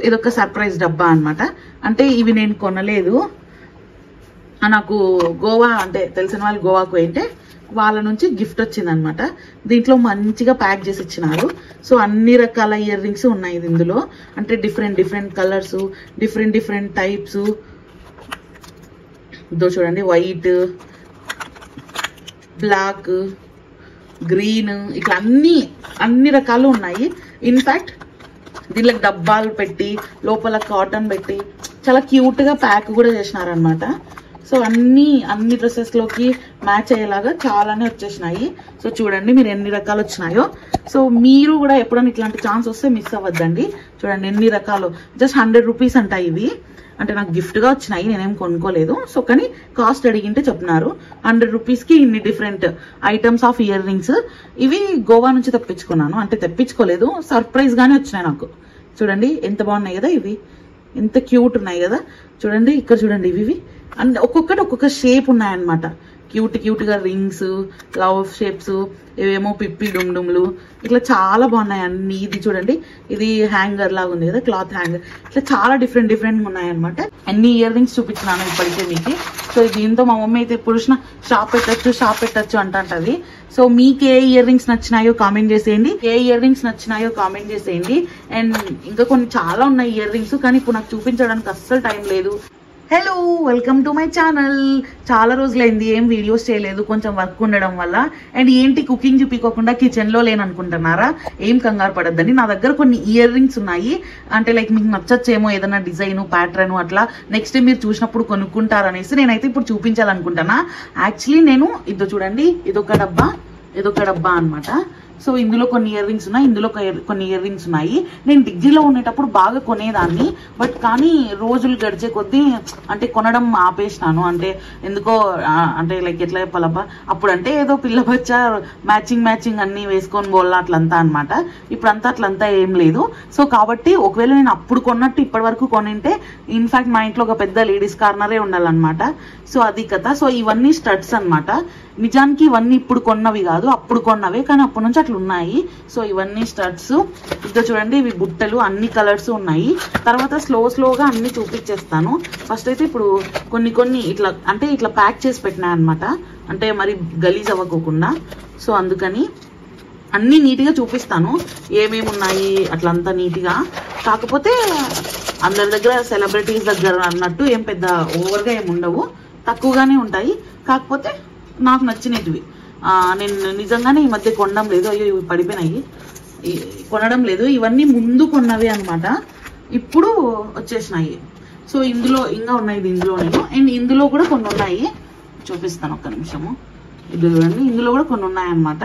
ఇదొక సర్ప్రైజ్ డబ్బా అన్నమాట. అంటే ఇవి నేను కొనలేదు, నాకు గోవా అంటే తెలిసిన వాళ్ళు గోవాకు పోయింటే వాళ్ళ నుంచి గిఫ్ట్ వచ్చిందనమాట. దీంట్లో మంచిగా ప్యాక్ చేసి ఇచ్చినారు. సో అన్ని రకాల ఇయర్ రింగ్స్ ఉన్నాయి ఇందులో. అంటే different different colours, different different types. ఇదో చూడండి, వైట్, బ్లాక్, గ్రీన్, ఇట్లా అన్ని రకాలు ఉన్నాయి. ఇన్ఫాక్ట్ దీనిలో డబ్బాలు పెట్టి లోపల కాటన్ పెట్టి చాలా క్యూట్ గా ప్యాక్ కూడా చేసినారనమాట. సో అన్ని డ్రెస్సెస్ లోకి మ్యాచ్ అయ్యేలాగా చాలానే వచ్చేసినాయి. సో చూడండి మీరు ఎన్ని రకాలు వచ్చినాయో. సో మీరు కూడా ఎప్పుడైనా ఇట్లాంటి ఛాన్స్ వస్తే మిస్ అవ్వద్దండి. చూడండి ఎన్ని రకాలు. జస్ట్ 100 రూపీస్ అంట ఇవి. అంటే నాకు గిఫ్ట్ గా వచ్చినాయి, నేనేం కొనుక్కోలేదు. సో కానీ కాస్ట్ అడిగింటే చెప్తున్నారు 100 రూపీస్ కి ఇన్ని different items of ear rings. ఇవి గోవా నుంచి తెప్పించుకున్నాను, అంటే తెప్పించుకోలేదు, సర్ప్రైజ్ గానే వచ్చినాయి నాకు. చూడండి ఎంత బాగున్నాయి కదా, ఇవి ఎంత క్యూట్ ఉన్నాయి కదా. చూడండి ఇక్కడ చూడండి, ఇవి అండ్ ఒక్కొక్కటి ఒక్కొక్క షేప్ ఉన్నాయన్నమాట. క్యూట్ గా రింగ్స్, లవ్ షేప్స్, ఇవేమో పిప్పి డుమ్డుమ్లు, ఇట్లా చాలా బాగున్నాయి అన్ని. ఇది చూడండి, ఇది హ్యాంగర్ లాగా ఉంది కదా, క్లాత్ హ్యాంగర్. ఇట్లా చాలా డిఫరెంట్ ఉన్నాయి అనమాట. అన్ని ఇయర్ రింగ్స్ చూపించినాను ఇప్పటికే మీకు. సో దీంతో మా మమ్మీ అయితే ఎప్పుడు చూసినా షాప్ పెట్టచ్చు అంటది. సో మీకు ఏ ఇయర్ రింగ్స్ నచ్చినాయో కామెంట్ చేసేయండి. అండ్ ఇంకా కొన్ని చాలా ఉన్నాయి ఇయర్ రింగ్స్, కానీ ఇప్పుడు నాకు చూపించడానికి అస్సలు టైం లేదు. Hello, welcome to my channel. చాలా రోజులైంది ఏం వీడియోస్ చేయలేదు, కొంచెం వర్క్ ఉండడం వల్ల. అండ్ ఏంటి కుకింగ్ చూపించకుండా కిచెన్లో లేననుకుంటున్నారా? ఏం కంగారు పడద్దండి, నా దగ్గర కొన్ని ఇయర్ రింగ్స్ ఉన్నాయి. అంటే లైక్ మీకు నచ్చచ్చేమో ఏదైనా డిజైన్, ప్యాటర్న్ అట్లా నెక్స్ట్ మీరు చూసినప్పుడు కొనుక్కుంటారనేసి నేనైతే ఇప్పుడు చూపించాలనుకుంటున్నా. యాక్చువల్లీ నేను ఇదో చూడండి, ఇదొక డబ్బా అనమాట. సో ఇందులో కొన్ని ఇయర్ రింగ్స్ ఉన్నాయి, ఇందులో కొన్ని ఇయర్ రింగ్స్ ఉన్నాయి. నేను డిగ్రీలో ఉండేటప్పుడు బాగా కొనేదాన్ని, బట్ కానీ రోజులు గడిచే కొద్దీ అంటే కొనడం ఆపేసినాను. అంటే ఎందుకో అంటే లైక్ ఎట్లా చెప్పాలబ్బా, అప్పుడు అంటే ఏదో పిల్ల బచ్చా మ్యాచింగ్ అన్ని వేసుకొని పోల్లా అట్లంతా అనమాట. ఇప్పుడంతా అట్లంతా ఏం లేదు. సో కాబట్టి ఒకవేళ నేను అప్పుడు కొన్నట్టు ఇప్పటి వరకు కొనింటే ఇన్ఫాక్ట్ మా ఇంట్లో ఒక పెద్ద లేడీస్ కార్నరే ఉండాలన్నమాట. సో అది కథ. సో ఇవన్నీ స్టడ్స్ అనమాట. నిజానికి ఇవన్నీ ఇప్పుడు కొన్నవి కాదు, అప్పుడు కొన్నవే, కానీ అప్పటి నుంచి అట్లా ఉన్నాయి. సో ఇవన్నీ స్టడ్స్. ఇదో చూడండి, ఇవి బుట్టలు, అన్ని కలర్స్ ఉన్నాయి. తర్వాత స్లోగా అన్ని చూపించేస్తాను. ఫస్ట్ అయితే ఇప్పుడు కొన్ని ఇట్లా అంటే ఇట్లా ప్యాక్ చేసి పెట్టినా అనమాట, అంటే మరి గలీజ్ అవ్వకోకుండా. సో అందుకని అన్ని నీట్గా చూపిస్తాను ఏమేమి ఉన్నాయి అట్లంతా నీట్గా. కాకపోతే అందరి దగ్గర సెలబ్రిటీస్ దగ్గర అన్నట్టు ఏం పెద్ద ఓవర్గా ఏమి ఉండవు, తక్కువగానే ఉంటాయి. కాకపోతే నాకు నచ్చినవి నేను నిజంగానే ఈ మధ్య కొనడం లేదు. అయ్యో ఇవి పడిపోయినాయి, కొనడం లేదు. ఇవన్నీ ముందు కొన్నవి అనమాట, ఇప్పుడు వచ్చేసినాయి. సో ఇందులో ఇంకా ఉన్నాయి, ఇందులోనే. అండ్ ఇందులో కూడా కొన్ని ఉన్నాయి, చూపిస్తాను ఒక్క నిమిషము. ఇది చూడండి, ఇందులో కూడా కొన్ని ఉన్నాయన్నమాట.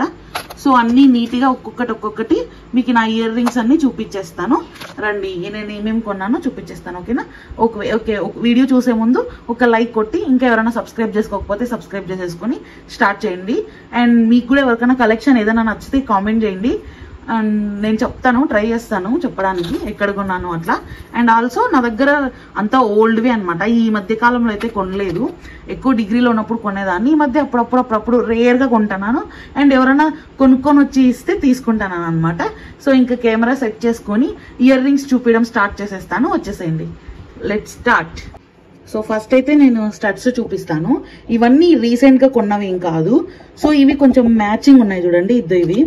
సో అన్ని నీట్గా ఒక్కొక్కటి మీకు నా ఇయర్ రింగ్స్ అన్ని చూపించేస్తాను. రండి, నేను ఏమేమి కొన్నానో చూపించేస్తాను. ఓకేనా? ఓకే. వీడియో చూసే ముందు ఒక లైక్ కొట్టి, ఇంకా ఎవరైనా సబ్స్క్రైబ్ చేసుకోకపోతే సబ్స్క్రైబ్ చేసేసుకొని స్టార్ట్ చేయండి. అండ్ మీకు కూడా ఎవరికైనా కలెక్షన్ ఏదైనా నచ్చితే కామెంట్ చేయండి. అండ్ నేను చెప్తాను, ట్రై చేస్తాను చెప్పడానికి ఎక్కడ కొన్నాను అట్లా. అండ్ ఆల్సో నా దగ్గర అంతా ఓల్డ్వి అనమాట. ఈ మధ్య కాలంలో అయితే కొనలేదు, ఎక్కువ డిగ్రీలో ఉన్నప్పుడు కొనేదాన్ని. ఈ మధ్య అప్పుడప్పుడు రేర్గా కొంటున్నాను. అండ్ ఎవరైనా కొనుక్కొని వచ్చి ఇస్తే తీసుకుంటాను అనమాట. సో ఇంకా కెమెరా సెట్ చేసుకొని ఇయర్ రింగ్స్ చూపించడం స్టార్ట్ చేసేస్తాను. వచ్చేసేయండి, లెట్స్ స్టార్ట్. సో ఫస్ట్ అయితే నేను స్టడ్స్ చూపిస్తాను. ఇవన్నీ రీసెంట్గా కొన్నవి ఏం కాదు. సో ఇవి కొంచెం మ్యాచింగ్ ఉన్నాయి చూడండి. ఇవి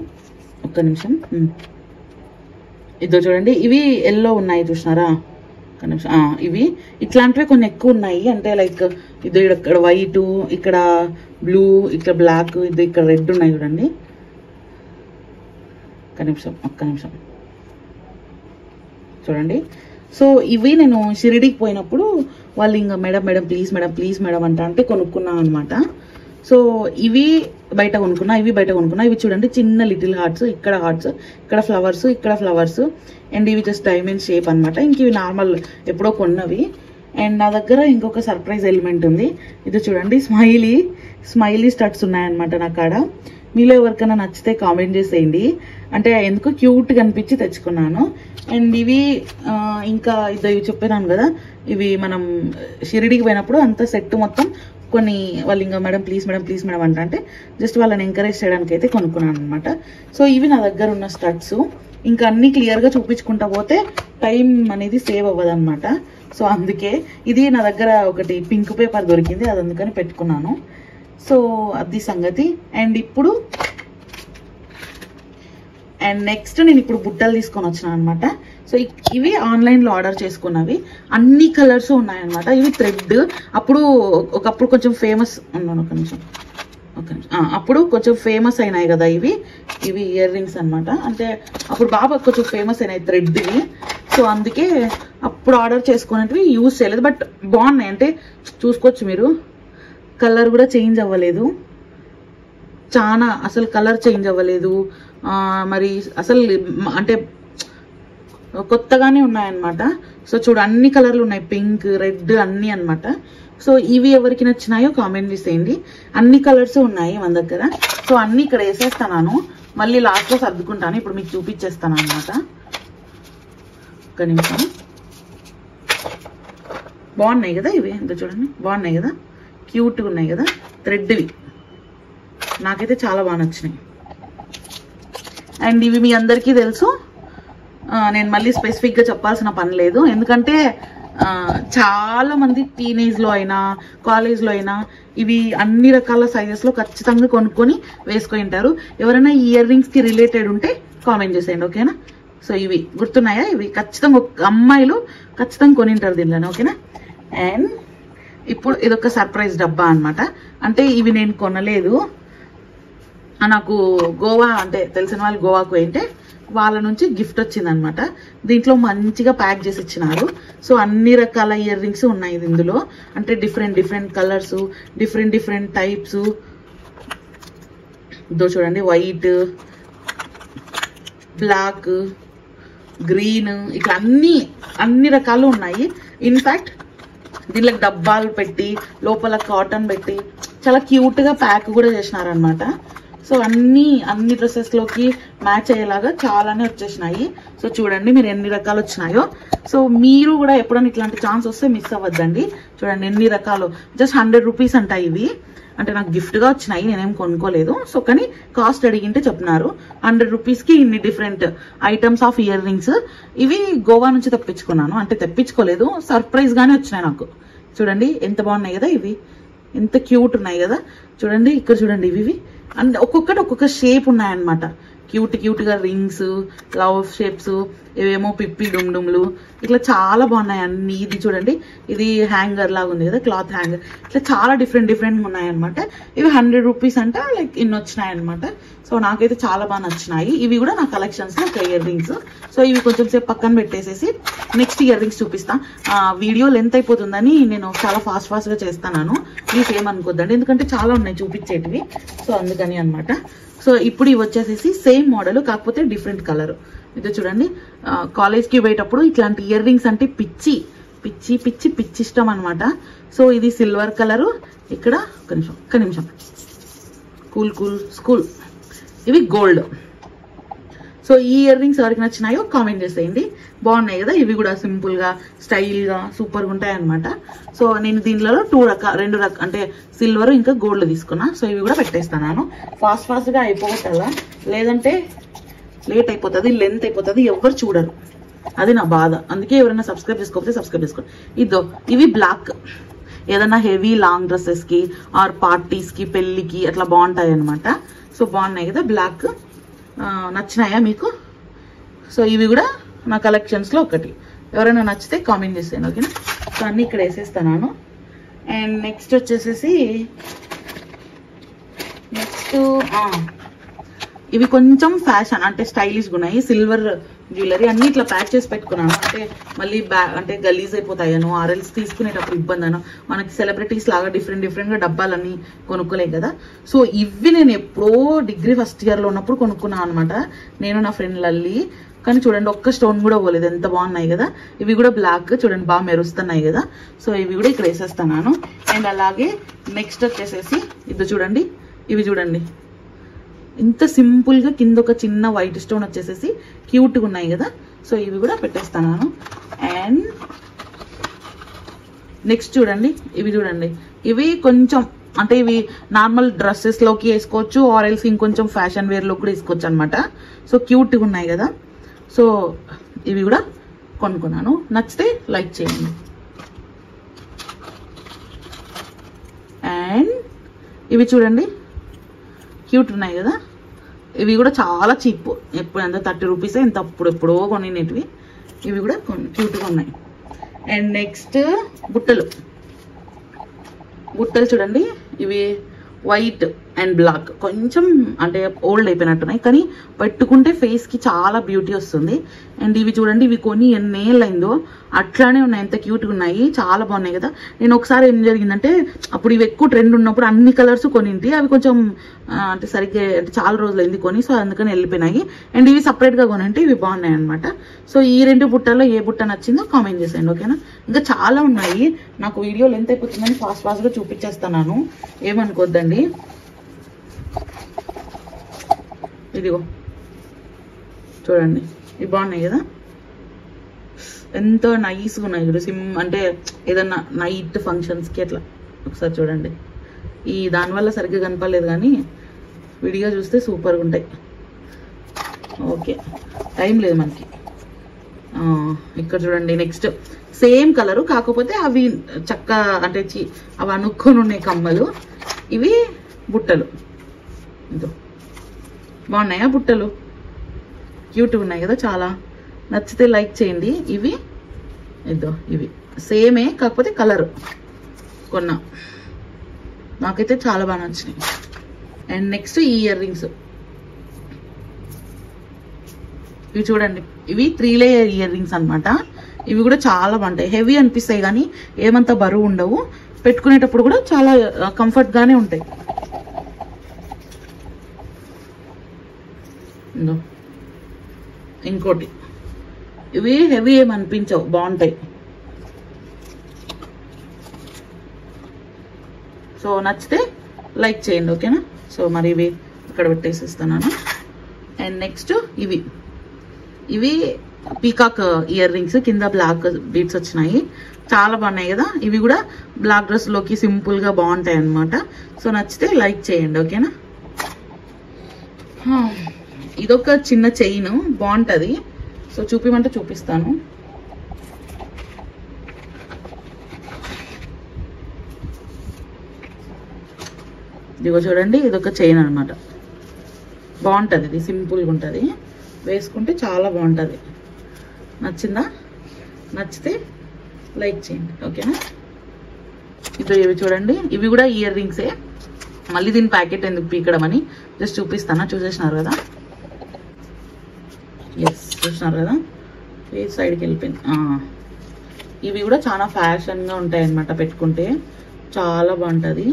ఒక్క నిమిషం, ఇదో చూడండి, ఇవి ఎల్లో ఉన్నాయి చూసినారా? ఒక్క నిమిషం. ఇవి ఇట్లాంటివి కొన్ని ఎక్కువ ఉన్నాయి. అంటే లైక్ ఇది ఇక్కడ వైట్, ఇక్కడ బ్లూ, ఇక్కడ బ్లాక్, ఇది ఇక్కడ రెడ్ ఉన్నాయి చూడండి. ఒక్క నిమిషం చూడండి. సో ఇవి నేను షిరిడీకి పోయినప్పుడు వాళ్ళు ఇంకా మేడం ప్లీజ్ మేడం అంటే కొనుక్కున్నాను అనమాట. సో ఇవి బయట కొనుక్కున్నా, ఇవి చూడండి చిన్న లిటిల్ హార్ట్స్, ఇక్కడ ఫ్లవర్స్, అండ్ ఇవి జస్ట్ డైమండ్ షేప్ అనమాట. ఇంక ఇవి నార్మల్ ఎప్పుడో కొన్నవి. అండ్ నా దగ్గర ఇంకొక సర్ప్రైజ్ ఎలిమెంట్ ఉంది. ఇది చూడండి, స్మైలీ స్టడ్స్ ఉన్నాయన్నమాట నా కాడ. మీలో ఎవరికైనా నచ్చితే కామెంట్ చేసేయండి. అంటే ఎందుకు క్యూట్గా అనిపించి తెచ్చుకున్నాను. అండ్ ఇవి ఇంకా ఇవి చెప్పినాను కదా, ఇవి మనం షిరిడీకి పోయినప్పుడు అంత సెట్ మొత్తం కొన్ని వాళ్ళు ఇంకా మేడం ప్లీజ్ మేడం అంటే జస్ట్ వాళ్ళని ఎంకరేజ్ చేయడానికి అయితే కొనుక్కున్నాను అనమాట. సో ఇవి నా దగ్గర ఉన్న స్టడ్స్. ఇంకా అన్ని క్లియర్గా చూపించుకుంటా పోతే టైం అనేది సేవ్ అవ్వదు అనమాట. సో అందుకే ఇది నా దగ్గర ఒకటి పింక్ పేపర్ దొరికింది, అది అందుకని పెట్టుకున్నాను. సో అది సంగతి. అండ్ నెక్స్ట్ నేను ఇప్పుడు బుట్టలు తీసుకొని వచ్చినాను అనమాట. సో ఇవి ఆన్లైన్లో ఆర్డర్ చేసుకున్నవి, అన్ని కలర్స్ ఉన్నాయన్నమాట. ఇవి థ్రెడ్ ఒకప్పుడు కొంచెం ఫేమస్ ఉన్నాను. ఒక నిమిషం అప్పుడు కొంచెం ఫేమస్ అయినాయి కదా ఇవి ఇయర్ రింగ్స్ అనమాట. అంటే అప్పుడు బాగా కొంచెం ఫేమస్ అయినాయి థ్రెడ్వి. సో అందుకే అప్పుడు ఆర్డర్ చేసుకునేటివి యూజ్ చేయలేదు, బట్ బాగున్నాయి. అంటే చూసుకోవచ్చు మీరు, కలర్ కూడా చేంజ్ అవ్వలేదు, చాలా అసలు కలర్ చేంజ్ అవ్వలేదు. మరి అసలు అంటే కొత్తగానే ఉన్నాయన్నమాట. సో చూడు అన్ని కలర్లు ఉన్నాయి, పింక్ రెడ్ అన్నీ అనమాట. సో ఇవి ఎవరికి నచ్చినాయో కామెంట్ చేసేయండి. అన్ని కలర్స్ ఉన్నాయి మన దగ్గర. సో అన్ని ఇక్కడ వేసేస్తాను, మళ్ళీ లాస్ట్లో సర్దుకుంటాను. ఇప్పుడు మీకు చూపించేస్తాను అనమాట. ఒక నిమిషం. బాగున్నాయి కదా ఇవి, ఎంత చూడండి బాగున్నాయి కదా, క్యూట్గా ఉన్నాయి కదా థ్రెడ్వి. నాకైతే చాలా బాగా నచ్చినాయి. అండ్ ఇవి మీ అందరికీ తెలుసు, నేను మళ్ళీ స్పెసిఫిక్గా చెప్పాల్సిన పని లేదు. ఎందుకంటే చాలా మంది టీనేజ్లో అయినా కాలేజ్లో అయినా ఇవి అన్ని రకాల సైజెస్లో ఖచ్చితంగా కొనుక్కొని వేసుకొని ఉంటారు. ఎవరైనా ఈ ఇయర్ రింగ్స్కి రిలేటెడ్ ఉంటే కామెంట్ చేసేయండి, ఓకేనా. సో ఇవి గుర్తున్నాయా, ఇవి ఖచ్చితంగా అమ్మాయిలు ఖచ్చితంగా కొనింటారు దీనిలోనే, ఓకేనా. అండ్ ఇప్పుడు ఇదొక సర్ప్రైజ్ డబ్బా అనమాట. అంటే ఇవి నేను కొనలేదు, నాకు గోవా అంటే తెలిసిన వాళ్ళు గోవాకు పోయింటే వాళ్ళ నుంచి గిఫ్ట్ వచ్చిందనమాట. దీంట్లో మంచిగా ప్యాక్ చేసి ఇచ్చినారు. సో అన్ని రకాల ఇయర్ రింగ్స్ ఉన్నాయి ఇందులో. అంటే డిఫరెంట్ కలర్స్, డిఫరెంట్ టైప్స్. ఇదో చూడండి, వైట్, బ్లాక్, గ్రీన్, ఇట్లా అన్ని రకాలు ఉన్నాయి. ఇన్ఫ్యాక్ట్ దీనిలో డబ్బాలు పెట్టి లోపల కాటన్ పెట్టి చాలా క్యూట్గా ప్యాక్ కూడా చేసినారనమాట. సో అన్ని డ్రెస్సెస్లోకి మ్యాచ్ అయ్యేలాగా చాలానే వచ్చేసినాయి. సో చూడండి మీరు ఎన్ని రకాలు వచ్చినాయో. సో మీరు కూడా ఎప్పుడైనా ఇట్లాంటి ఛాన్స్ వస్తే మిస్ అవ్వద్దండి. చూడండి ఎన్ని రకాలు, జస్ట్ 100 రూపీస్ అంట ఇవి. అంటే నాకు గిఫ్ట్గా వచ్చినాయి, నేనేం కొనుక్కోలేదు. సో కానీ కాస్ట్ అడిగింటే చెప్తున్నారు 100 రూపీస్కి ఇన్ని different items of ear rings. ఇవి గోవా నుంచి తెప్పించుకున్నాను, అంటే తెప్పించుకోలేదు, సర్ప్రైజ్గానే వచ్చినాయి నాకు. చూడండి ఎంత బాగున్నాయి కదా ఇవి, ఎంత క్యూట్ ఉన్నాయి కదా. చూడండి ఇక్కడ చూడండి ఇవి అండ్ ఒక్కొక్కటి ఒక్కొక్క షేప్ ఉన్నాయన్నమాట. క్యూట్గా రింగ్స్, లవ్ షేప్స్, ఇవేమో పిప్పి డుమ్డుమ్లు, ఇట్లా చాలా బాగున్నాయి అన్ని. ఇది చూడండి, ఇది హ్యాంగర్ లాగా ఉంది కదా, క్లాత్ హ్యాంగర్. ఇట్లా చాలా డిఫరెంట్గా ఉన్నాయన్నమాట. ఇవి 100 రూపీస్ అంట, లైక్ ఇన్ని వచ్చినాయి అనమాట. సో నాకైతే చాలా బాగా నచ్చినాయి. ఇవి కూడా నా కలెక్షన్స్లో ఒక ఇయర్ రింగ్స్. సో ఇవి కొంచెం సేపు పక్కన పెట్టేసేసి నెక్స్ట్ ఇయర్ రింగ్స్ చూపిస్తాను. వీడియో లెంత్ అయిపోతుందని నేను చాలా ఫాస్ట్గా చేస్తాను, ప్లీజ్ ఏమనుకోద్దండి, ఎందుకంటే చాలా ఉన్నాయి చూపించేటివి. సో అందుకని అనమాట. సో ఇప్పుడు ఇవి వచ్చేసేసి సేమ్ మోడల్ కాకపోతే డిఫరెంట్ కలర్. ఇది చూడండి, కాలేజ్కి పోయేటప్పుడు ఇట్లాంటి ఇయర్ రింగ్స్ అంటే పిచ్చి ఇష్టం అనమాట. సో ఇది సిల్వర్ కలరు. ఇక్కడ ఒక్క నిమిషం కూల్ స్కూల్, ఇవి గోల్డ్. సో ఈ ఇయర్ రింగ్స్ ఎవరికి నచ్చినాయో కామెంట్ చేసేయండి. బాగున్నాయి కదా ఇవి కూడా, సింపుల్గా స్టైల్గా సూపర్గా ఉంటాయి అనమాట. సో నేను దీనిలో రెండు రకాల అంటే సిల్వర్ ఇంకా గోల్డ్ తీసుకున్నా. సో ఇవి కూడా పెట్టేస్తాను. ఫాస్ట్గా అయిపోగొట్టాలా, లేదంటే లేట్ అయిపోతుంది, లెంత్ అయిపోతుంది, ఎవరు చూడరు, అది నా బాధ. అందుకే ఎవరైనా సబ్స్క్రైబ్ చేసుకోకపోతే సబ్స్క్రైబ్ చేసుకోండి. ఇవి బ్లాక్, ఏదైనా హెవీ లాంగ్ డ్రెస్సెస్కి ఆర్ పార్టీస్కి పెళ్ళికి అట్లా బాగుంటాయి అనమాట. సో బాగున్నాయి కదా బ్లాక్, నచ్చినాయా మీకు? సో ఇవి కూడా నా కలెక్షన్స్లో ఒకటి. ఎవరైనా నచ్చితే కామెంట్ చేసేయండి, ఓకేనా. సో అన్నీ ఇక్కడ వేసేస్తాను. అండ్ నెక్స్ట్ వచ్చేసేసి ఇవి కొంచెం ఫ్యాషన్ అంటే స్టైలిష్గా ఉన్నాయి. సిల్వర్ జ్యువెలరీ అన్ని ఇట్లా ప్యాక్ చేసి పెట్టుకున్నాను. అంటే మళ్ళీ అంటే గలీజ్ అయిపోతాయను, ఆర్ఎల్స్ తీసుకునేటప్పుడు ఇబ్బంది అను. మనకి సెలబ్రిటీస్ లాగా డిఫరెంట్గా డబ్బాలన్నీ కొనుక్కోలేదు కదా. సో ఇవి నేను ఎప్పుడో డిగ్రీ ఫస్ట్ ఇయర్లో ఉన్నప్పుడు కొనుక్కున్నాను అనమాట, నేను నా ఫ్రెండ్ లల్లి. కానీ చూడండి ఒక్క స్టోన్ కూడా పోలేదు, ఎంత బాగున్నాయి కదా. ఇవి కూడా బ్లాక్ చూడండి, బాగా మెరుస్తున్నాయి కదా. సో ఇవి కూడా ఇక్కడ వేసేస్తున్నాను. అండ్ అలాగే నెక్స్ట్ వచ్చేసేసి ఇవి చూడండి ఇంత సింపుల్గా కింద ఒక చిన్న వైట్ స్టోన్ వచ్చేసేసి క్యూట్గా ఉన్నాయి కదా. సో ఇవి కూడా పెట్టేస్తాను. అండ్ నెక్స్ట్ ఇవి చూడండి ఇవి కొంచెం అంటే ఇవి నార్మల్ డ్రెస్సెస్లోకి వేసుకోవచ్చు, ఆరెల్స్ ఇంకొంచెం ఫ్యాషన్ వేర్లో కూడా వేసుకోవచ్చు అనమాట. సో క్యూట్గా ఉన్నాయి కదా. సో ఇవి కూడా కొనుక్కున్నాను. నచ్చితే లైక్ చేయండి. అండ్ ఇవి చూడండి క్యూట్ ఉన్నాయి కదా. ఇవి కూడా చాలా చీప్, ఎప్పుడు ఎంత 30 రూపీసే, ఎంత ఎప్పుడో కొనినవి. ఇవి కూడా క్యూట్గా ఉన్నాయి. అండ్ నెక్స్ట్ బుట్టలు చూడండి. ఇవి వైట్ అండ్ బ్లాక్, కొంచెం అంటే ఓల్డ్ అయిపోయినట్టున్నాయి, కానీ పెట్టుకుంటే ఫేస్కి చాలా బ్యూటీ వస్తుంది. అండ్ ఇవి చూడండి, ఇవి కొని ఎన్నేళ్ళైందో అట్లానే ఉన్నాయి, ఎంత క్యూట్గా ఉన్నాయి, చాలా బాగున్నాయి కదా. నేను ఒకసారి ఏం జరిగిందంటే, అప్పుడు ఇవి ఎక్కువ ట్రెండ్ ఉన్నప్పుడు అన్ని కలర్స్ కొనింటి, అవి కొంచెం అంటే సరిగ్గా అంటే చాలా రోజులైంది కొని, సో అందుకని వెళ్ళిపోయినాయి. అండ్ ఇవి సపరేట్గా కొనింటి, ఇవి బాగున్నాయి అనమాట. సో ఈ 2 బుట్టల్లో ఏ బుట్ట నచ్చిందో కామెంట్ చేసేయండి, ఓకేనా. ఇంకా చాలా ఉన్నాయి, నాకు వీడియో లెంత్ అయిపోతుందని ఫాస్ట్గా చూపించేస్తున్నాను, ఏమనుకోద్దండి. ఇదిగో చూడండి, ఇవి బాగున్నాయి కదా, ఎంత నైస్గా ఉన్నాయి చూడు. అంటే ఏదన్నా నైట్ ఫంక్షన్స్కి అట్లా ఒకసారి చూడండి. ఈ దానివల్ల సరిగ్గా కనపడలేదు, కానీ విడిగా చూస్తే సూపర్గా ఉంటాయి. ఓకే, టైం లేదు మనకి. ఇక్కడ చూడండి, నెక్స్ట్ సేమ్ కలరు, కాకపోతే అవి చక్క అంటే అవి అనుక్కొని ఉన్నాయి కమ్మలు. ఇవి బుట్టలు, ఇదో బాగున్నాయా బుట్టలు, క్యూట్గా ఉన్నాయి కదా, చాలా. నచ్చితే లైక్ చేయండి. ఇవి ఇదో ఇవి సేమే, కాకపోతే కలరు కొన్నా, నాకైతే చాలా బాగా నచ్చినాయి. అండ్ నెక్స్ట్ ఈ ఇయర్ రింగ్స్, ఇవి చూడండి, ఇవి 3 లేయర్ ఇయర్ రింగ్స్ అనమాట. ఇవి కూడా చాలా బాగుంటాయి, హెవీ అనిపిస్తాయి కానీ ఏమంత బరువు ఉండవు, పెట్టుకునేటప్పుడు కూడా చాలా కంఫర్ట్గానే ఉంటాయి. ఇంకోటి, ఇవి హెవీ ఏమి అనిపించవు, బాగుంటాయి. సో నచ్చితే లైక్ చేయండి, ఓకేనా. సో మరి ఇవి ఇక్కడ పెట్టేసిస్తున్నాను. అండ్ నెక్స్ట్ ఇవి పీకాక్ ఇయర్ రింగ్స్, కింద బ్లాక్ బీడ్స్ వచ్చినాయి, చాలా బాగున్నాయి కదా. ఇవి కూడా బ్లాక్ డ్రెస్లోకి సింపుల్గా బాగుంటాయి అన్నమాట. సో నచ్చితే లైక్ చేయండి, ఓకేనా. ఇదొక చిన్న చైన్, బాగుంటుంది. సో చూపిమంటే చూపిస్తాను. ఇదిగో చూడండి, ఇదొక చైన్ అనమాట, బాగుంటుంది. ఇది సింపుల్గా ఉంటుంది, వేసుకుంటే చాలా బాగుంటుంది. నచ్చిందా? నచ్చితే లైక్ చేయండి, ఓకేనా. ఇవి చూడండి, ఇవి కూడా ఇయర్ రింగ్సే. మళ్ళీ దీని ప్యాకెట్ ఎందుకు పీకడమని జస్ట్ చూపిస్తానా. చూసేసినారు కదా, ఎస్ చూసినారు కదా, ఈ సైడ్కి వెళ్ళిపోయింది. ఇవి కూడా చాలా ఫ్యాషన్గా ఉంటాయి అన్నమాట, పెట్టుకుంటే చాలా బాగుంటుంది.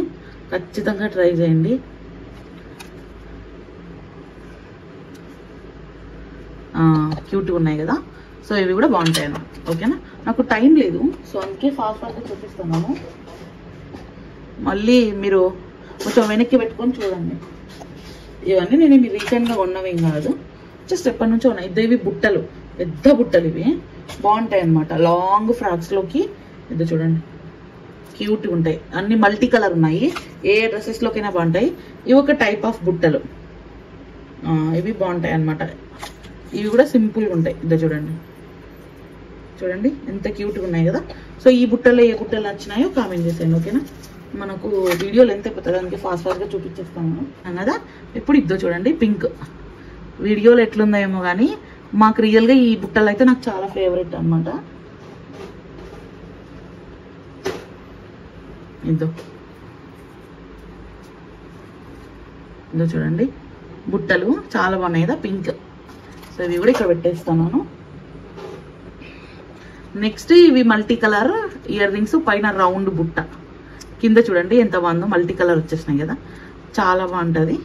ఖచ్చితంగా ట్రై చేయండి. క్యూట్గా ఉన్నాయి కదా. సో ఇవి కూడా బాగుంటాయి అన్నమాట, ఓకేనా. నాకు టైం లేదు, సో అందుకే ఫాస్ట్గా చూపిస్తున్నాను. మళ్ళీ మీరు కొంచెం వెనక్కి పెట్టుకొని చూడండి. ఇవన్నీ నేను మీరు రీసెంట్గా కొన్నవేం కాదు, జస్ట్ ఎప్పటి నుంచో ఉన్నాయి. ఇవి బుట్టలు, పెద్ద బుట్టలు, ఇవి బాగుంటాయి అన్నమాట. లాంగ్ ఫ్రాక్స్లోకి ఇది చూడండి, క్యూట్గా ఉంటాయి. అన్ని మల్టీ కలర్ ఉన్నాయి, ఏ డ్రెస్సెస్లోకైనా బాగుంటాయి. ఇవి ఒక టైప్ ఆఫ్ బుట్టలు, ఇవి బాగుంటాయి అన్నమాట. ఇవి కూడా సింపుల్గా ఉంటాయి. ఇది చూడండి, చూడండి ఎంత క్యూట్గా ఉన్నాయి కదా. సో ఈ బుట్టలో ఏ బుట్టలు నచ్చినాయో కామెంట్ చేసేయండి, ఓకేనా. మనకు వీడియోలు ఎంత అయిపోతుంది, అందుకే ఫాస్ట్గా చూపించేస్తాను అన్నదా. ఇప్పుడు ఇద్దో చూడండి, పింక్. వీడియోలో ఎట్లుందో ఏమో కానీ మాకు రియల్గా ఈ బుట్టలు అయితే నాకు చాలా ఫేవరెట్ అనమాట. ఇద్దో చూడండి, బుట్టలు చాలా బాగున్నాయి కదా, పింక్. సో ఇవి కూడా ఇక్కడ పెట్టేస్తున్నాను. నెక్స్ట్ ఇవి మల్టీ కలర్ ఇయర్ రింగ్స్, పైన రౌండ్ బుట్ట, కింద చూడండి ఎంత బాగుందో, మల్టీ కలర్ వచ్చేసినాయి కదా, చాలా బాగుంటుంది.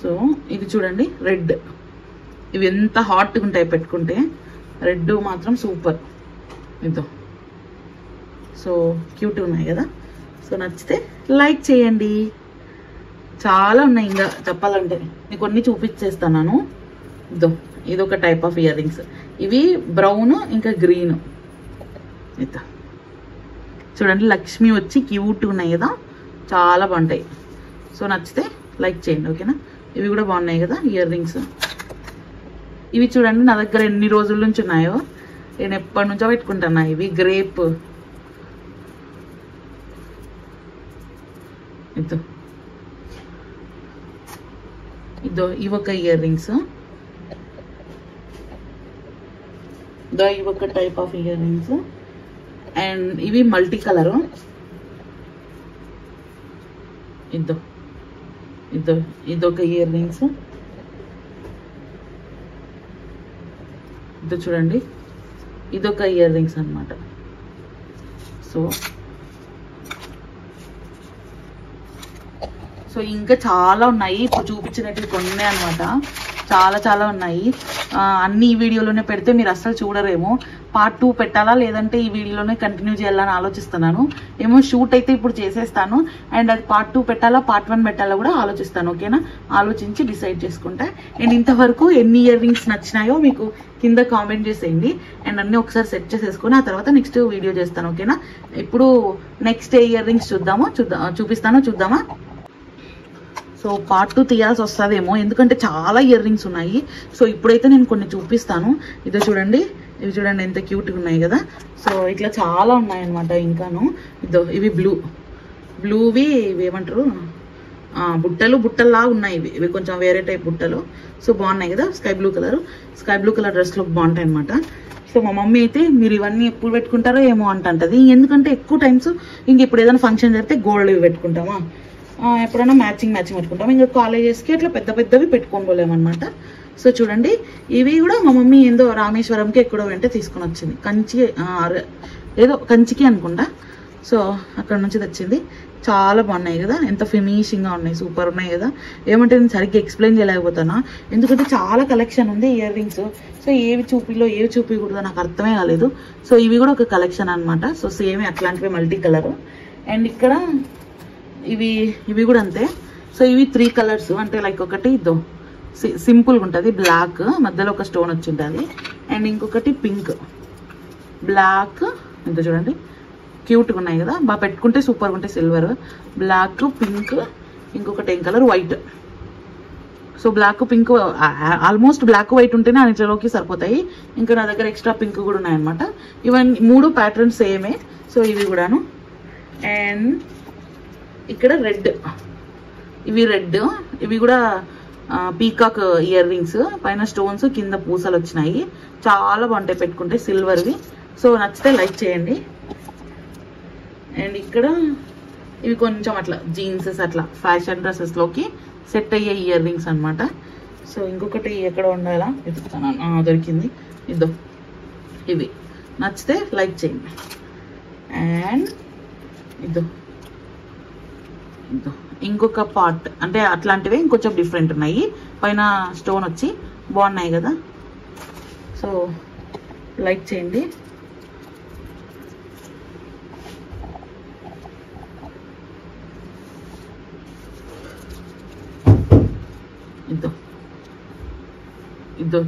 సో ఇది చూడండి రెడ్, ఇవి ఎంత హాట్గా ఉంటాయి పెట్టుకుంటే, రెడ్ మాత్రం సూపర్. ఇదో సో క్యూట్గా ఉన్నాయి కదా. సో నచ్చితే లైక్ చేయండి. చాలా ఉన్నాయి ఇంకా చెప్పాలంటే, మీకు కొన్ని చూపించేస్తాను. ఇదో ఇదొక టైప్ ఆఫ్ ఇయర్ రింగ్స్, ఇవి బ్రౌన్ ఇంకా గ్రీన్, ఇద్దా చూడండి, లక్ష్మి వచ్చి క్యూట్ ఉన్నాయి కదా, చాలా బాగుంటాయి. సో నచ్చితే లైక్ చేయండి, ఓకేనా. ఇవి కూడా బాగున్నాయి కదా ఇయర్ రింగ్స్. ఇవి చూడండి నా దగ్గర ఎన్ని రోజుల నుంచి ఉన్నాయో, నేను ఎప్పటి నుంచో పెట్టుకుంటున్నా. ఇవి గ్రేప్ ఇదో ఇవొక ఇయర్ రింగ్స్, ఇవొక type of ear rings. And ఇవి మల్టీ కలరు. ఇదొక ఇయర్ రింగ్స్. చూడండి, ఇదొక ఇయర్ రింగ్స్ అన్నమాట. సో ఇంకా చాలా ఉన్నాయి, ఇప్పుడు చూపించినట్టు కొన్ని అనమాట. చాలా ఉన్నాయి. అన్ని ఈ వీడియోలోనే పెడితే మీరు అస్సలు చూడరేమో. పార్ట్ 2 పెట్టాలా లేదంటే ఈ వీడియోలోనే కంటిన్యూ చేయాలని ఆలోచిస్తున్నాను. ఏమో షూట్ అయితే ఇప్పుడు చేసేస్తాను, అండ్ అది పార్ట్ 2 పెట్టాలా పార్ట్ 1 పెట్టాలా కూడా ఆలోచిస్తాను, ఓకేనా. ఆలోచించి డిసైడ్ చేసుకుంటా. అండ్ ఇంతవరకు ఎన్ని ఇయర్ రింగ్స్ నచ్చినాయో మీకు కింద కామెంట్ చేసేయండి. అండ్ అన్నీ ఒకసారి సెట్ చేసేసుకుని ఆ తర్వాత నెక్స్ట్ వీడియో చేస్తాను, ఓకేనా. ఇప్పుడు నెక్స్ట్ ఇయర్ రింగ్స్ చూద్దామా. సో పార్ట్ 2 తీయాల్సి వస్తుందేమో, ఎందుకంటే చాలా ఇయర్ రింగ్స్ ఉన్నాయి. సో ఇప్పుడైతే నేను కొన్ని చూపిస్తాను. ఇవి చూడండి ఎంత క్యూట్గా ఉన్నాయి కదా. సో ఇట్లా చాలా ఉన్నాయన్నమాట. ఇంకాను ఇవి బ్లూవి ఇవి ఏమంటారు, బుట్టల్లా ఉన్నాయి. ఇవి కొంచెం వేరే టైప్ బుట్టలు. సో బాగున్నాయి కదా, స్కై బ్లూ కలర్ డ్రెస్లో బాగుంటాయి అనమాట. సో మా మమ్మీ అయితే మీరు ఇవన్నీ ఎప్పుడు పెట్టుకుంటారో ఏమో అంటది. ఎందుకంటే ఎక్కువ టైమ్స్ ఇంక ఇప్పుడు ఏదైనా ఫంక్షన్ జరిగితే గోల్డ్ ఇవి పెట్టుకుంటామా, ఎప్పుడైనా మ్యాచింగ్ పెట్టుకుంటాం. ఇంకా కాలేజెస్కి అట్లా పెద్దవి పెట్టుకోలేమన్నమాట. సో చూడండి, ఇవి కూడా మా మమ్మీ ఏందో రామేశ్వరంకి ఎక్కడో వెంటే తీసుకొని వచ్చింది, కంచికి అనుకుంటా. సో అక్కడ నుంచి తెచ్చింది. చాలా బాగున్నాయి కదా, ఎంత ఫినిషింగ్గా ఉన్నాయి, సూపర్ ఉన్నాయి కదా. ఏమంటే నేను సరిగ్గా ఎక్స్ప్లెయిన్ చేయలేకపోతున్నా, ఎందుకంటే చాలా కలెక్షన్ ఉంది ఇయర్ రింగ్స్. సో ఏవి చూపించకూడదో నాకు అర్థమే కాలేదు. సో ఇవి కూడా ఒక కలెక్షన్ అనమాట. సో సేమ్ అట్లాంటివి మల్టీ కలర్. అండ్ ఇక్కడ ఇవి కూడా అంతే. సో ఇవి 3 కలర్స్, అంటే లైక్ ఒకటి సింపుల్గా ఉంటుంది బ్లాక్, మధ్యలో ఒక స్టోన్ వచ్చి ఉంటుంది. అండ్ ఇంకొకటి పింక్ బ్లాక్. చూడండి క్యూట్గా ఉన్నాయి కదా, బాగా పెట్టుకుంటే సూపర్గా ఉంటాయి. సిల్వర్, బ్లాక్, పింక్, ఇంకొకటి ఏం colour white. So black pink, almost black white ఉంటేనే అన్నిటిలోకి సరిపోతాయి. ఇంకా నా దగ్గర ఎక్స్ట్రా పింక్ కూడా ఉన్నాయన్నమాట. ఇవన్నీ 3 ప్యాటర్న్స్ సేమే. సో ఇవి కూడాను. అండ్ ఇక్కడ ఇవి కూడా పీకాక్ ఇయర్ రింగ్స్, పైన స్టోన్స్, కింద పూసలు వచ్చినాయి. చాలా బాగుంటాయి పెట్టుకుంటే, సిల్వర్వి. సో నచ్చితే లైక్ చేయండి. అండ్ ఇక్కడ ఇవి కొంచెం అట్లా జీన్సెస్, అట్లా ఫ్యాషన్ డ్రెస్సెస్లోకి సెట్ అయ్యే ఇయర్ రింగ్స్ అనమాట. సో ఇంకొకటి ఎక్కడ ఉండాలా వెతుకుతాను, దొరికింది. ఇవి నచ్చితే లైక్ చేయండి. అండ్ ఇంకొక పార్ట్, అంటే అట్లాంటివే ఇంకొంచెం డిఫరెంట్ ఉన్నాయి, పైన స్టోన్ వచ్చి బాగున్నాయి కదా. సో లైక్ చేయండి.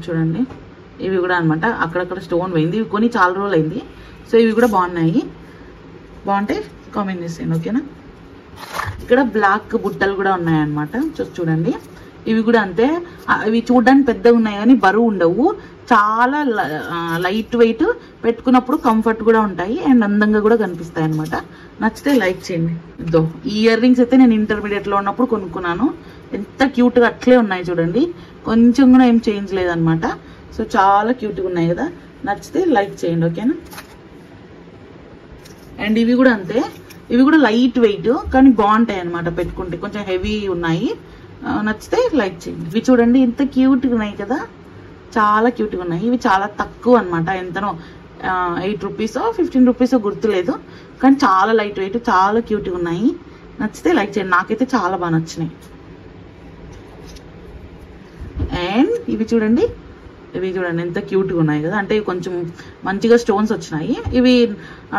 చూడండి, ఇవి కూడా అనమాట. అక్కడక్కడ స్టోన్ పోయింది, ఇవి కొని చాలా రోజులు అయింది. సో ఇవి కూడా బాగుంటాయి, కామెంట్ చేసేయండి, ఓకేనా. ఇక్కడ బ్లాక్ బుట్టలు కూడా ఉన్నాయన్నమాట. చూడండి, ఇవి కూడా అంతే. ఇవి చూడడానికి పెద్దగా ఉన్నాయి కానీ బరువు ఉండవు, చాలా లైట్ వెయిట్, పెట్టుకున్నప్పుడు కంఫర్ట్ కూడా ఉంటాయి అండ్ అందంగా కూడా కనిపిస్తాయి అనమాట. నచ్చితే లైక్ చేయండి. ఈ ఇయర్ రింగ్స్ అయితే నేను ఇంటర్మీడియట్లో ఉన్నప్పుడు కొనుక్కున్నాను. ఎంత క్యూట్గా అట్లే ఉన్నాయి చూడండి, కొంచెం కూడా ఏం చేంజ్ లేదనమాట. సో చాలా క్యూట్గా ఉన్నాయి కదా, నచ్చితే లైక్ చేయండి, ఓకేనా. అండ్ ఇవి కూడా అంతే, ఇవి కూడా లైట్ వెయిట్ కానీ బాగుంటాయి అనమాట పెట్టుకుంటే, కొంచెం హెవీ ఉన్నాయి. నచ్చితే లైక్ చేయండి. ఇవి చూడండి ఎంత క్యూట్గా ఉన్నాయి కదా, చాలా క్యూట్గా ఉన్నాయి. ఇవి చాలా తక్కువ అనమాట, ఎంతనో 8 రూపీసో 15 రూపీసో గుర్తులేదు, కానీ చాలా లైట్ వెయిట్, చాలా క్యూట్గా ఉన్నాయి. నచ్చితే లైక్ చేయండి, నాకైతే చాలా బాగా నచ్చినాయి. అండ్ ఇవి చూడండి ఎంత క్యూట్గా ఉన్నాయి కదా, అంటే కొంచెం మంచిగా స్టోన్స్ వచ్చినాయి. ఇవి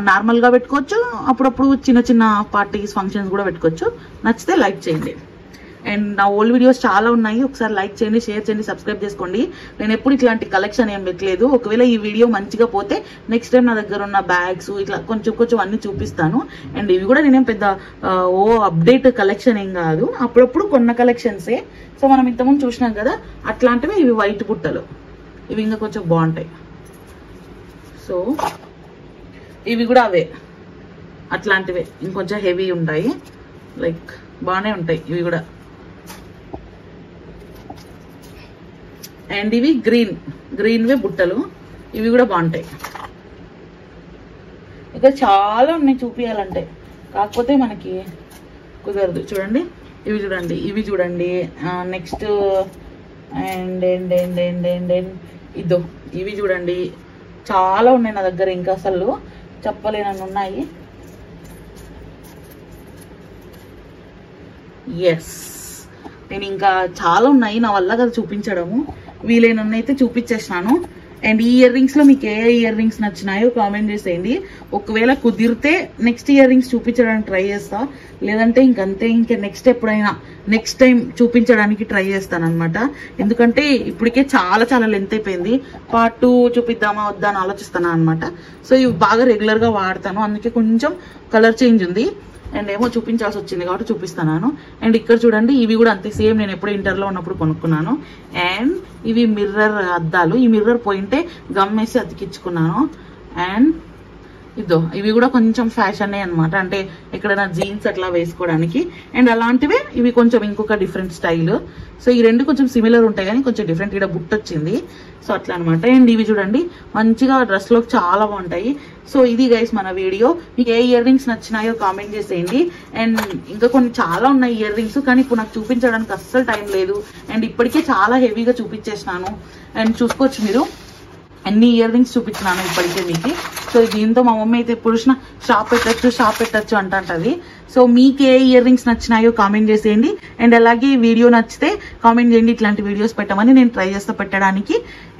నార్మల్గా పెట్టుకోవచ్చు, అప్పుడప్పుడు చిన్న చిన్న పార్టీస్ ఫంక్షన్స్ కూడా పెట్టుకోవచ్చు. నచ్చితే లైక్ చేయండి. అండ్ నా ఓల్డ్ వీడియోస్ చాలా ఉన్నాయి, ఒకసారి లైక్ చేయండి, షేర్ చేయండి, సబ్స్క్రైబ్ చేసుకోండి. నేను ఎప్పుడు ఇట్లాంటి కలెక్షన్ ఏం పెట్టలేదు. ఒకవేళ ఈ వీడియో మంచిగా పోతే నెక్స్ట్ టైం నా దగ్గర ఉన్న బ్యాగ్స్ ఇట్లా కొంచెం అన్ని చూపిస్తాను. అండ్ ఇవి కూడా నేనేం పెద్ద అప్డేట్ కలెక్షన్ ఏం కాదు, అప్పుడప్పుడు కొన్న కలెక్షన్సే. సో మనం ఇంతకుముందు చూసినాం కదా అట్లాంటివి ఇవి వైట్ బుట్టలు, ఇవి ఇంకా కొంచెం బాగుంటాయి. సో ఇవి కూడా అవే అట్లాంటివే, ఇంకొంచెం హెవీ ఉంటాయి, లైక్ బాగానే ఉంటాయి ఇవి కూడా. అండ్ ఇవి గ్రీన్వే బుట్టలు, ఇవి కూడా బాగుంటాయి. ఇక చాలా ఉన్నాయి చూపించాలంటే, కాకపోతే మనకి కుదరదు. చూడండి ఇవి చూడండి నెక్స్ట్ అండ్ ఇదో ఇవి చూడండి, చాలా ఉన్నాయి నా దగ్గర, ఇంకా అసలు చెప్పలేనని ఉన్నాయి. ఎస్, నేను ఇంకా చాలా ఉన్నాయి, నా వల్ల కదా చూపించడము, వీలైనన్ని అయితే చూపించేసినాను. అండ్ ఈ ఇయర్ రింగ్స్ లో మీకు ఏ ఇయర్ రింగ్స్ నచ్చినాయో కామెంట్ చేసేయండి. ఒకవేళ కుదిరితే నెక్స్ట్ ఇయర్ రింగ్స్ చూపించడానికి ట్రై చేస్తా, లేదంటే ఇంకంతే, ఇంకా నెక్స్ట్ టైం చూపించడానికి ట్రై చేస్తాను అనమాట. ఎందుకంటే ఇప్పటికే చాలా లెంత్ అయిపోయింది, పార్ట్ 2 చూపిద్దామా వద్దా అని ఆలోచిస్తాను అనమాట. సో ఇవి బాగా రెగ్యులర్ గా వాడతాను, అందుకే కొంచెం కలర్ చేంజ్ ఉంది. అండ్ ఏమో చూపించాల్సి వచ్చింది కాబట్టి చూపిస్తున్నాను. అండ్ ఇక్కడ చూడండి ఇవి కూడా అంతే సేమ్, నేను ఎప్పుడు ఇంటర్లో ఉన్నప్పుడు కొనుక్కున్నాను. అండ్ ఇవి మిర్రర్ అద్దాలు, ఈ మిర్రర్ పోయింటే గమ్ వేసి అతికించుకున్నాను. అండ్ ఇవి కూడా కొంచెం ఫ్యాషనే అనమాట, అంటే ఎక్కడైనా జీన్స్ అట్లా వేసుకోవడానికి. అండ్ అలాంటివే ఇవి కొంచెం ఇంకొక డిఫరెంట్ స్టైల్. సో ఈ రెండు కొంచెం సిమిలర్ ఉంటాయి కానీ కొంచెం డిఫరెంట్, ఇక్కడ బుట్ట వచ్చింది. సో అట్లా అనమాట. అండ్ ఇవి చూడండి మంచిగా డ్రెస్లోకి చాలా బాగుంటాయి. సో ఇది గైస్ మన వీడియో. మీకు ఏ ఇయర్ రింగ్స్ నచ్చినాయో కామెంట్ చేసేయండి. అండ్ ఇంకా కొన్ని చాలా ఉన్నాయి ఇయర్ రింగ్స్, కానీ ఇప్పుడు నాకు చూపించడానికి అస్సలు టైం లేదు. అండ్ ఇప్పటికే చాలా హెవీగా చూపించేసినాను. అండ్ చూసుకోవచ్చు మీరు, అన్ని ఇయర్ రింగ్స్ చూపించినాను ఇప్పటికే మీకు. సో దీంతో మా మమ్మీ అయితే పురుషున షాప్ పెట్టచ్చు అంటది. సో మీకు ఏ ఇయర్ రింగ్స్ నచ్చినాయో కామెంట్ చేసేయండి. అండ్ అలాగే వీడియో నచ్చితే కామెంట్ చేయండి, ఇట్లాంటి వీడియోస్ పెట్టమని నేను ట్రై చేస్తా పెట్టడానికి.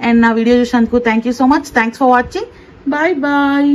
అండ్ నా వీడియో చూసినందుకు thank you so much. Thanks for watching. Bye bye.